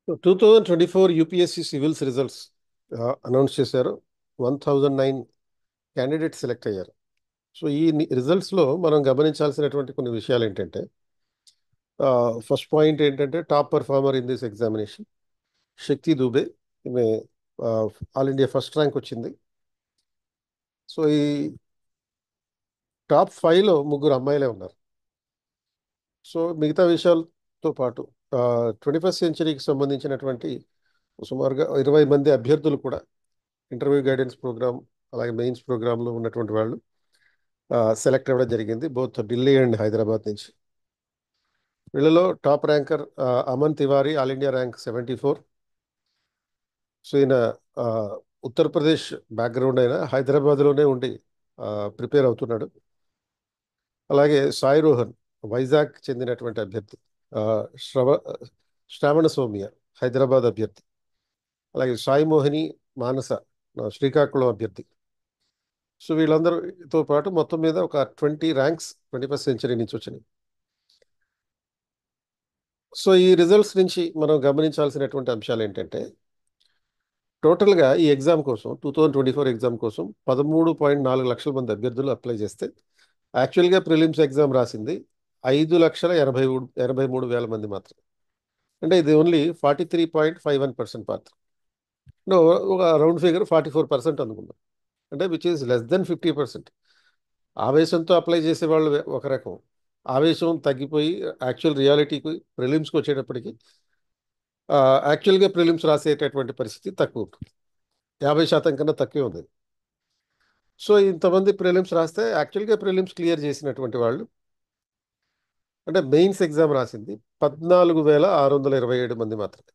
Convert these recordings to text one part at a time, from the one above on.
2024 UPSC civils results announce చేశారు. 1009 candidate select అయ్యారు. So ఈ రిజల్ట్స్లో మనం గమనించాల్సినటువంటి కొన్ని విషయాలు ఏంటంటే, ఫస్ట్ పాయింట్ ఏంటంటే top performer in this examination Shakti Dubey. ఈమె ఆల్ ఇండియా ఫస్ట్ ర్యాంక్ వచ్చింది. సో ఈ టాప్ ఫైవ్లో ముగ్గురు అమ్మాయిలే ఉన్నారు. సో మిగతా విషయాలతో పాటు 21st సెంచరీకి సంబంధించినటువంటి సుమారుగా 20 మంది అభ్యర్థులు కూడా ఇంటర్వ్యూ గైడెన్స్ ప్రోగ్రామ్ అలాగే మెయిన్స్ ప్రోగ్రాంలో ఉన్నటువంటి వాళ్ళు సెలెక్ట్ అవ్వడం జరిగింది, బోత్ ఢిల్లీ అండ్ హైదరాబాద్ నుంచి. వీళ్ళలో top ranker Aman Tiwari, all India rank 74. So ఈయన ఆ, ఉత్తరప్రదేశ్ బ్యాక్గ్రౌండ్ అయినా హైదరాబాద్లోనే ఉండి ప్రిపేర్ అవుతున్నాడు. అలాగే సాయి రోహన్, వైజాగ్ చెందినటువంటి అభ్యర్థి. ఆ, శ్రవ శ్రావణ సౌమ్య, హైదరాబాద్ అభ్యర్థి. అలాగే సాయి మోహిని మానస, శ్రీకాకుళం అభ్యర్థి. సో వీళ్ళందరితో పాటు మొత్తం మీద ఒక 20 ర్యాంక్స్ 21st సెంచరీ నుంచి వచ్చినాయి. సో ఈ రిజల్ట్స్ నుంచి మనం గమనించాల్సినటువంటి అంశాలు ఏంటంటే, టోటల్గా ఈ ఎగ్జామ్ కోసం 2024 ఎగ్జామ్ కోసం 13.4 లక్షల మంది అభ్యర్థులు అప్లై చేస్తే, యాక్చువల్గా ప్రిలిమ్స్ ఎగ్జామ్ రాసింది 5,83,000 మంది మాత్రం. అంటే ఇది ఓన్లీ 43.51% మాత్రం. No, ఒక రౌండ్ ఫిగర్ 44% అనుకుందాం. అంటే విచ్ ఈస్ లెస్ దెన్ 50%. ఆవేశంతో అప్లై చేసే వాళ్ళు ఒక రకం, ఆవేశం తగ్గిపోయి యాక్చువల్ రియాలిటీకి ప్రిలిమ్స్కి వచ్చేటప్పటికి యాక్చువల్గా ప్రిలిమ్స్ రాసేటటువంటి పరిస్థితి తక్కువ ఉంటుంది. 50% కన్నా తక్కువే ఉంది. సో ఇంతమంది ప్రిలిమ్స్ రాస్తే యాక్చువల్గా ప్రిలిమ్స్ క్లియర్ చేసినటువంటి వాళ్ళు, అంటే మెయిన్స్ ఎగ్జామ్ రాసింది 14,627 మంది మాత్రమే.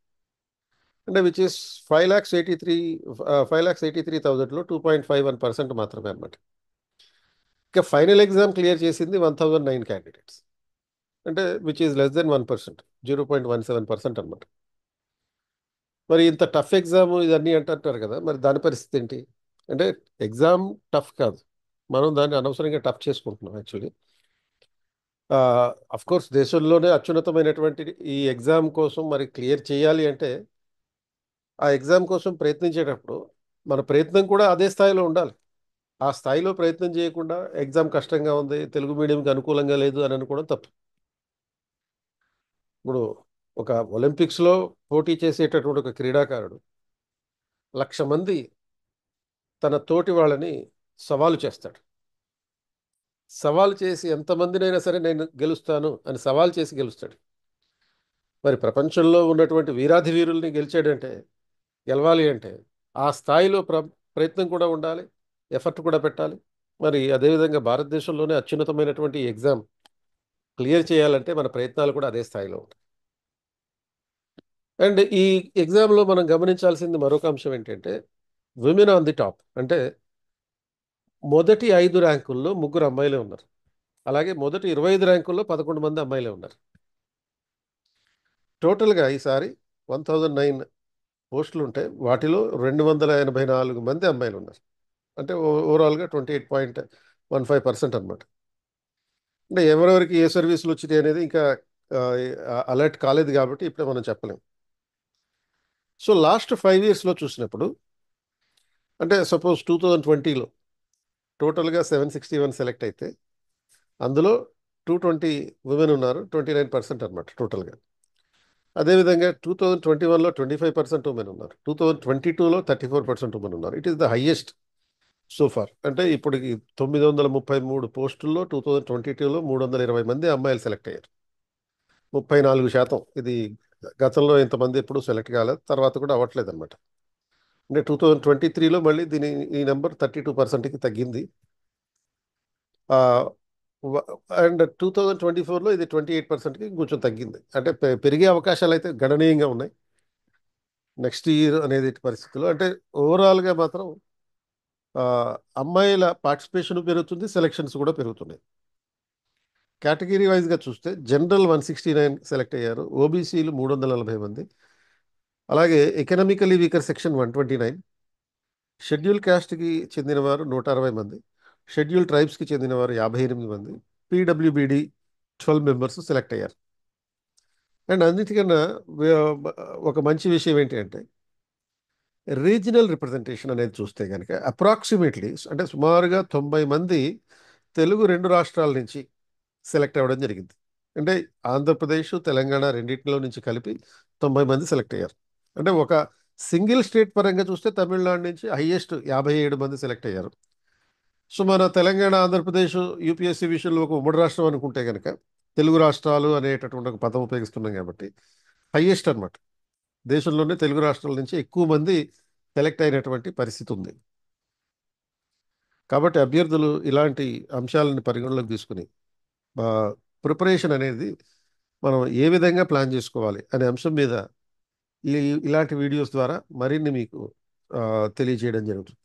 అంటే విచ్ ఇస్ 5,83,000లో 2.51% మాత్రమే అనమాట. ఇక ఫైనల్ ఎగ్జామ్ క్లియర్ చేసింది 1009 క్యాండిడేట్స్. అంటే విచ్ ఈజ్ లెస్ దెన్ 1%, 0.17% అనమాట. మరి ఇంత టఫ్ ఎగ్జామ్ ఇదన్నీ అంటారు కదా, మరి దాని పరిస్థితి ఏంటి? అంటే ఎగ్జామ్ టఫ్ కాదు, మనం దాన్ని అనవసరంగా టఫ్ చేసుకుంటున్నాం యాక్చువల్లీ. అఫ్ కోర్స్ దేశంలోనే అత్యున్నతమైనటువంటి ఈ ఎగ్జామ్ కోసం మరి క్లియర్ చేయాలి అంటే, ఆ ఎగ్జామ్ కోసం ప్రయత్నించేటప్పుడు మన ప్రయత్నం కూడా అదే స్థాయిలో ఉండాలి. ఆ స్థాయిలో ప్రయత్నం చేయకుండా ఎగ్జామ్ కష్టంగా ఉంది, తెలుగు మీడియంకి అనుకూలంగా లేదు అని అనుకోవడం తప్పు. ఇప్పుడు ఒక ఒలింపిక్స్లో పోటీ చేసేటటువంటి ఒక క్రీడాకారుడు 1,00,000 మంది తన తోటి వాళ్ళని సవాలు చేస్తాడు. సవాలు చేసి ఎంతమందినైనా సరే నేను గెలుస్తాను అని సవాల్ చేసి గెలుస్తాడు. మరి ప్రపంచంలో ఉన్నటువంటి వీరాధి వీరుల్ని గెలిచాడంటే, గెలవాలి అంటే ఆ స్థాయిలో ప్రయత్నం కూడా ఉండాలి, ఎఫర్ట్ కూడా పెట్టాలి. మరి అదేవిధంగా భారతదేశంలోనే అత్యున్నతమైనటువంటి ఎగ్జామ్ క్లియర్ చేయాలంటే మన ప్రయత్నాలు కూడా అదే స్థాయిలో ఉంటాయి. అండ్ ఈ ఎగ్జామ్లో మనం గమనించాల్సింది మరొక అంశం ఏంటంటే, విమెన్ ఆన్ ది టాప్. అంటే మొదటి 5 ర్యాంకుల్లో ముగ్గురు అమ్మాయిలే ఉన్నారు. అలాగే మొదటి 25 ర్యాంకుల్లో 11 మంది అమ్మాయిలే ఉన్నారు. టోటల్గా ఈసారి 1009 పోస్టులు ఉంటే వాటిలో 284 మంది అమ్మాయిలు ఉన్నారు. అంటే ఓవరాల్గా 28.15% అనమాట. అంటే ఎవరెవరికి ఏ సర్వీసులు వచ్చినాయి అనేది ఇంకా అలర్ట్ కాలేదు కాబట్టి ఇప్పుడే మనం చెప్పలేం. సో లాస్ట్ 5 ఇయర్స్లో చూసినప్పుడు, అంటే సపోజ్ 2020లో టోటల్గా 761 సెలెక్ట్ అయితే అందులో 220 ఉమెన్ ఉన్నారు, 29% అనమాట టోటల్గా. అదేవిధంగా 2021లో 25% ఉమెన్ ఉన్నారు, 2022లో 34% ఉమెన్ ఉన్నారు. It is the highest so far. అంటే ఇప్పటికి 933 పోస్టుల్లో 2022లో 320 మంది అమ్మాయిలు సెలెక్ట్ అయ్యారు, 34%. ఇది గతంలో ఇంతమంది ఎప్పుడు సెలెక్ట్ కాలేదు, తర్వాత కూడా అవ్వట్లేదు అనమాట. అంటే 2023లో మళ్ళీ ఈ నెంబర్ 32%కి తగ్గింది. అండ్ 2024లో ఇది 28%కి కొంచెం తగ్గింది. అంటే పెరిగే అవకాశాలు అయితే గణనీయంగా ఉన్నాయి నెక్స్ట్ ఇయర్ అనేది పరిస్థితుల్లో. అంటే ఓవరాల్గా మాత్రం ఆ, అమ్మాయిల పార్టిసిపేషన్ పెరుగుతుంది, సెలక్షన్స్ కూడా పెరుగుతున్నాయి. కేటగిరీ వైజ్గా చూస్తే జనరల్ 169 సెలెక్ట్ అయ్యారు, ఓబీసీలు 340 మంది, అలాగే ఎకనామికలీ వీకర్ సెక్షన్ 129, షెడ్యూల్ క్యాస్ట్కి చెందినవారు 160 మంది, షెడ్యూల్ ట్రైబ్స్కి చెందినవారు 58 మంది, పీడబ్ల్యూబీడి 12 మెంబర్స్ సెలెక్ట్ అయ్యారు. అండ్ అన్నిటికన్నా వే- ఒక మంచి విషయం ఏంటి అంటే రీజనల్ రిప్రజెంటేషన్ అనేది చూస్తే కనుక అప్రాక్సిమేట్లీ అంటే సుమారుగా 90 మంది తెలుగు రెండు రాష్ట్రాల నుంచి సెలెక్ట్ అవ్వడం జరిగింది. అంటే ఆంధ్రప్రదేశ్ తెలంగాణ రెండింటిలో నుంచి కలిపి 90 మంది సెలెక్ట్ అయ్యారు. అంటే ఒక సింగిల్ స్టేట్ పరంగా చూస్తే తమిళనాడు నుంచి హైయెస్ట్ 57 మంది సెలెక్ట్ అయ్యారు. సో మన తెలంగాణ ఆంధ్రప్రదేశ్ యూపీఎస్సీ విషయంలో ఒక ఉమ్మడి రాష్ట్రం అనుకుంటే కనుక తెలుగు రాష్ట్రాలు అనేటటువంటి ఒక పదం ఉపయోగిస్తున్నాం కాబట్టి హైయెస్ట్ అన్నమాట. దేశంలోనే తెలుగు రాష్ట్రాల నుంచి ఎక్కువ మంది సెలెక్ట్ అయినటువంటి పరిస్థితి ఉంది. కాబట్టి అభ్యర్థులు ఇలాంటి అంశాలను పరిగణలోకి తీసుకుని ప్రిపరేషన్ అనేది మనం ఏ విధంగా ప్లాన్ చేసుకోవాలి అనే అంశం మీద ఈ ఇలాంటి వీడియోస్ ద్వారా మరిన్ని మీకు తెలియజేయడం జరుగుతుంది.